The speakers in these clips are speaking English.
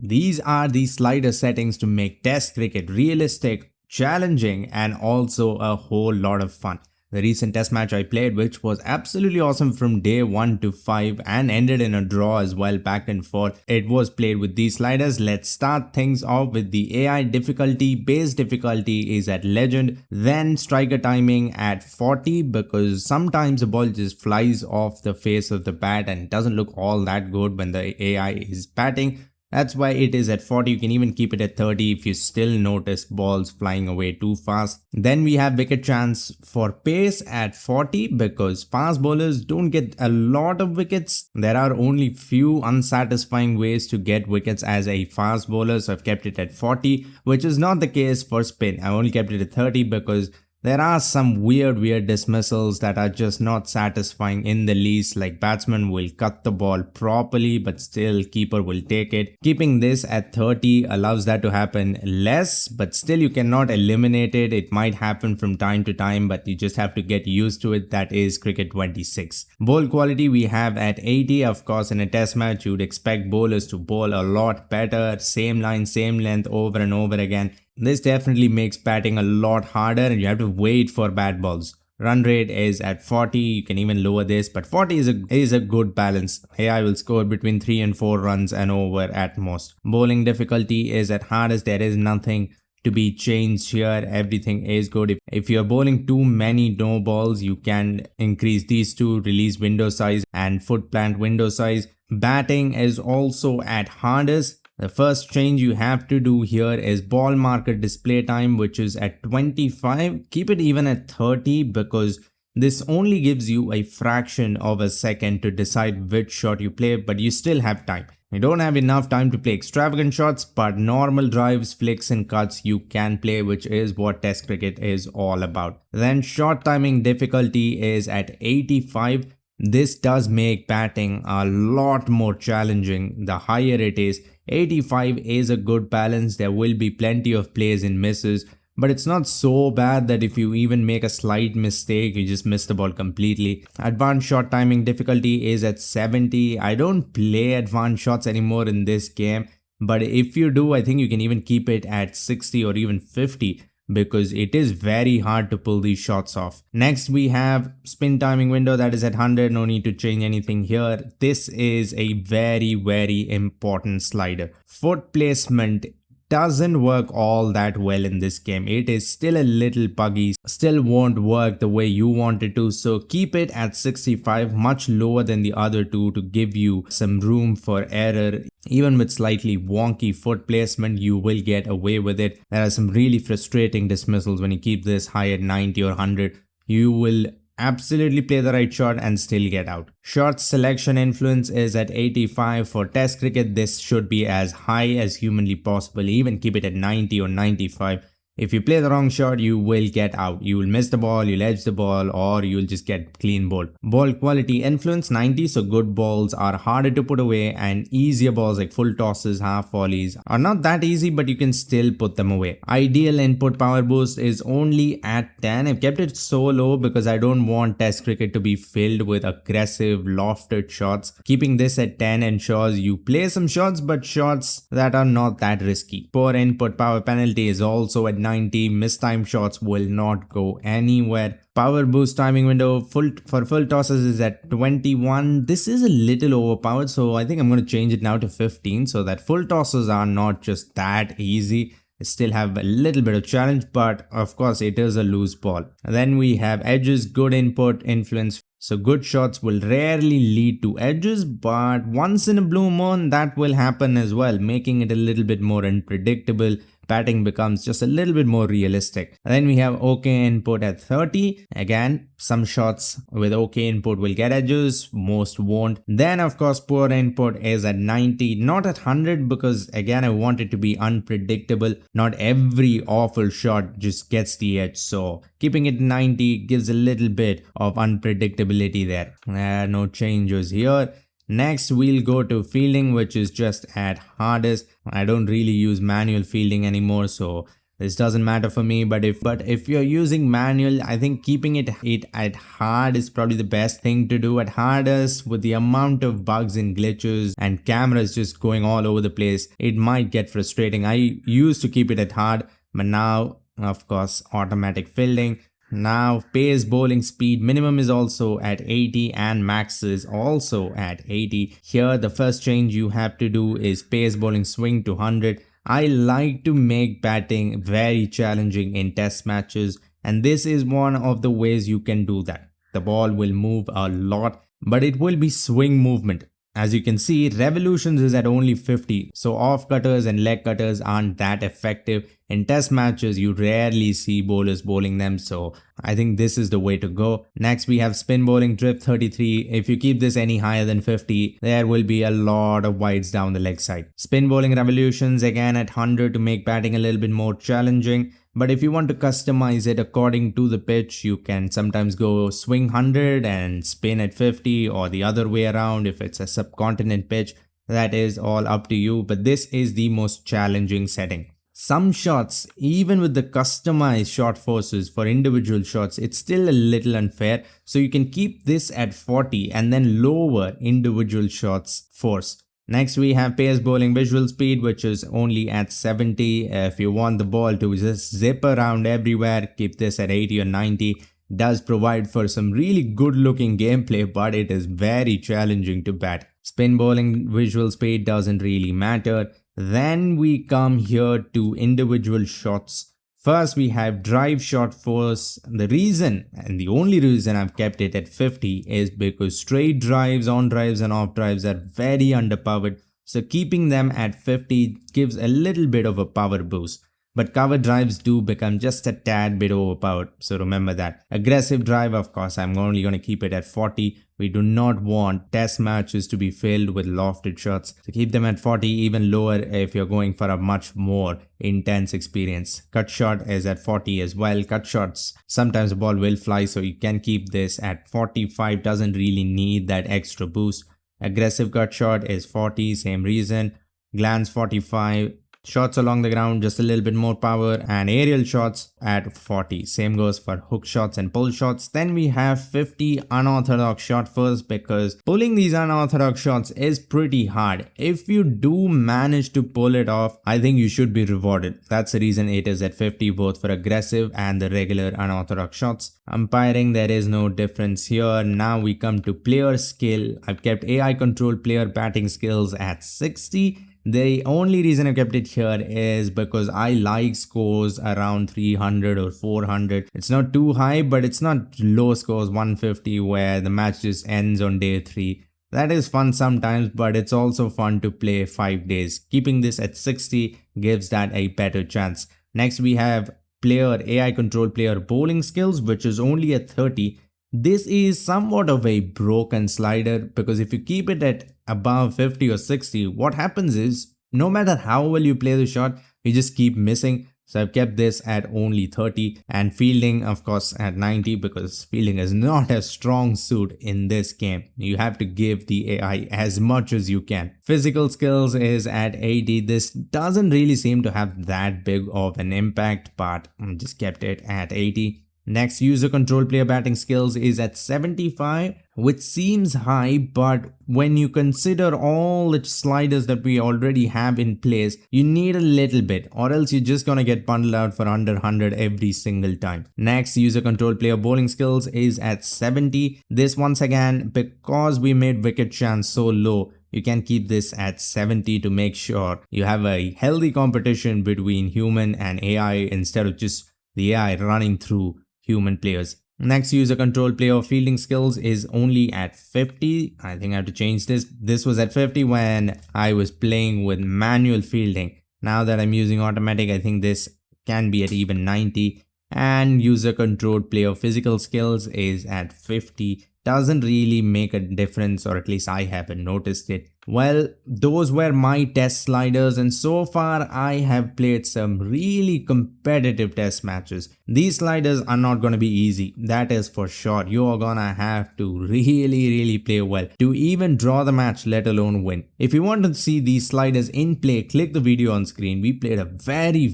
These are the slider settings to make Test cricket realistic, challenging, and also a whole lot of fun. The recent test match I played, which was absolutely awesome from day 1 to 5 and ended in a draw as well, back and forth. It was played with these sliders. Let's start things off with the AI difficulty. Base difficulty is at legend, then striker timing at 40, because sometimes the ball just flies off the face of the bat and doesn't look all that good when the AI is batting. That's why it is at 40. You can even keep it at 30 if you still notice balls flying away too fast. Then we have wicket chance for pace at 40, because fast bowlers don't get a lot of wickets. There are only few unsatisfying ways to get wickets as a fast bowler, so I've kept it at 40, which is not the case for spin. I only kept it at 30 because there are some weird dismissals that are just not satisfying in the least, like batsman will cut the ball properly but still keeper will take it. Keeping this at 30 allows that to happen less, but still you cannot eliminate it. It might happen from time to time, but you just have to get used to it. That is cricket 26. Bowl quality we have at 80. Of course, in a test match you would expect bowlers to bowl a lot better, same line, same length over and over again. This definitely makes batting a lot harder and you have to wait for bad balls. Run rate is at 40, you can even lower this, but 40 is a good balance. AI will score between 3 and 4 runs and over at most. Bowling difficulty is at hardest. There is nothing to be changed here. Everything is good. If you're bowling too many no balls, you can increase these two: release window size and foot plant window size. Batting is also at hardest. The first change you have to do here is ball marker display time, which is at 25. Keep it even at 30 because this only gives you a fraction of a second to decide which shot you play, but you still have time. You don't have enough time to play extravagant shots, but normal drives, flicks and cuts you can play, which is what test cricket is all about. Then shot timing difficulty is at 85. This does make batting a lot more challenging the higher it is. 85 is a good balance. There will be plenty of plays and misses, but it's not so bad that if you even make a slight mistake, you just miss the ball completely. Advanced shot timing difficulty is at 70. I don't play advanced shots anymore in this game, but if you do, I think you can even keep it at 60 or even 50. Because it is very hard to pull these shots off. Next we have spin timing window, that is at 100. No need to change anything here. This is a very important slider. Foot placement doesn't work all that well in this game. It is still a little buggy, still won't work the way you want it to, so keep it at 65, much lower than the other two to give you some room for error. Even with slightly wonky foot placement, you will get away with it. There are some really frustrating dismissals when you keep this high at 90 or 100. You will absolutely play the right shot and still get out. Shot selection influence is at 85. For test cricket, this should be as high as humanly possible. Even keep it at 90 or 95. If you play the wrong shot, you will get out. You will miss the ball, you'll edge the ball, or you'll just get clean bowled. Ball quality influence 90, so good balls are harder to put away and easier balls like full tosses, half volleys are not that easy, but you can still put them away. Ideal input power boost is only at 10. I've kept it so low because I don't want test cricket to be filled with aggressive, lofted shots. Keeping this at 10 ensures you play some shots, but shots that are not that risky. Poor input power penalty is also at 90. Mistimed shots will not go anywhere. Power boost timing window for full tosses is at 21. This is a little overpowered, so I think I'm going to change it now to 15 so that full tosses are not just that easy. Still have a little bit of challenge, but of course it is a loose ball. And then we have edges, good input influence. So good shots will rarely lead to edges, but once in a blue moon that will happen as well, making it a little bit more unpredictable. Batting becomes just a little bit more realistic. And then we have OK input at 30. Again, some shots with OK input will get edges, most won't. Then of course poor input is at 90, not at 100 because again I want it to be unpredictable. Not every awful shot just gets the edge, so keeping it 90 gives a little bit of unpredictability there. No changes here. Next we'll go to fielding, which is just at hardest. I don't really use manual fielding anymore, so This doesn't matter for me, but if you're using manual, I think keeping it at hard is probably the best thing to do. At hardest, with the amount of bugs and glitches and cameras just going all over the place, it might get frustrating. I used to keep it at hard, but now, of course, automatic fielding. Now pace bowling speed minimum is also at 80 and max is also at 80. Here the first change you have to do is pace bowling swing to 100. I like to make batting very challenging in test matches, and this is one of the ways you can do that. The ball will move a lot, but it will be swing movement. As you can see, revolutions is at only 50, so off cutters and leg cutters aren't that effective. In test matches, you rarely see bowlers bowling them, so I think this is the way to go. Next, we have spin bowling drift 33. If you keep this any higher than 50, there will be a lot of wides down the leg side. Spin bowling revolutions again at 100 to make batting a little bit more challenging. But if you want to customize it according to the pitch, you can sometimes go swing 100 and spin at 50, or the other way around if it's a subcontinent pitch. That is all up to you, but this is the most challenging setting. Some shots, even with the customized shot forces for individual shots, it's still a little unfair. So you can keep this at 40 and then lower individual shots force. Next we have pace bowling visual speed, which is only at 70. If you want the ball to just zip around everywhere, keep this at 80 or 90. Does provide for some really good looking gameplay, but it is very challenging to bat. Spin bowling visual speed doesn't really matter. Then we come here to individual shots. First we have drive shot force. The reason and the only reason I've kept it at 50 is because straight drives, on drives and off drives are very underpowered. So keeping them at 50 gives a little bit of a power boost. But cover drives do become just a tad bit overpowered, so remember that. Aggressive drive, of course, I'm only going to keep it at 40. We do not want test matches to be filled with lofted shots, so keep them at 40, even lower if you're going for a much more intense experience. Cut shot is at 40 as well. Cut shots, sometimes the ball will fly, so you can keep this at 45, doesn't really need that extra boost. Aggressive cut shot is 40, same reason. Glance 45. Shots along the ground, just a little bit more power, and aerial shots at 40. Same goes for hook shots and pull shots. Then we have 50 unorthodox shot first, because pulling these unorthodox shots is pretty hard. If you do manage to pull it off, I think you should be rewarded. That's the reason it is at 50, both for aggressive and the regular unorthodox shots. Umpiring, there is no difference here. Now we come to player skill. I've kept AI controlled player batting skills at 60. The only reason I kept it here is because I like scores around 300 or 400. It's not too high, but it's not low scores 150 where the match just ends on day 3. That is fun sometimes, but it's also fun to play 5 days. Keeping this at 60 gives that a better chance. Next we have AI control player bowling skills, which is only at 30. This is somewhat of a broken slider, because if you keep it at above 50 or 60, what happens is no matter how well you play the shot, you just keep missing. So I've kept this at only 30, and fielding of course at 90, because fielding is not a strong suit in this game. You have to give the AI as much as you can. Physical skills is at 80. This doesn't really seem to have that big of an impact, but I just kept it at 80. Next, user control player batting skills is at 75, which seems high, but when you consider all the sliders that we already have in place, you need a little bit, or else you're just gonna get bundled out for under 100 every single time. Next, user control player bowling skills is at 70. This once again, because we made wicket chance so low, you can keep this at 70 to make sure you have a healthy competition between human and AI instead of just the AI running through human players. Next, user control player fielding skills is only at 50. I think I have to change this. This was at 50 when I was playing with manual fielding. Now that I'm using automatic, I think this can be at even 90. And user controlled player physical skills is at 50. Doesn't really make a difference, or at least I haven't noticed it. Well, those were my test sliders, and so far I have played some really competitive test matches. These sliders are not gonna be easy, that is for sure. You are gonna have to really play well to even draw the match, let alone win. If you want to see these sliders in play, click the video on screen. We played a very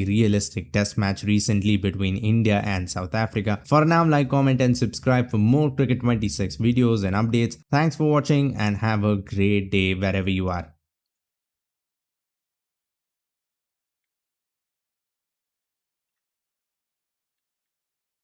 realistic test match recently between India and South Africa. For now, like, comment and subscribe for more Cricket 26 videos and updates. Thanks for watching and have a great day wherever you are.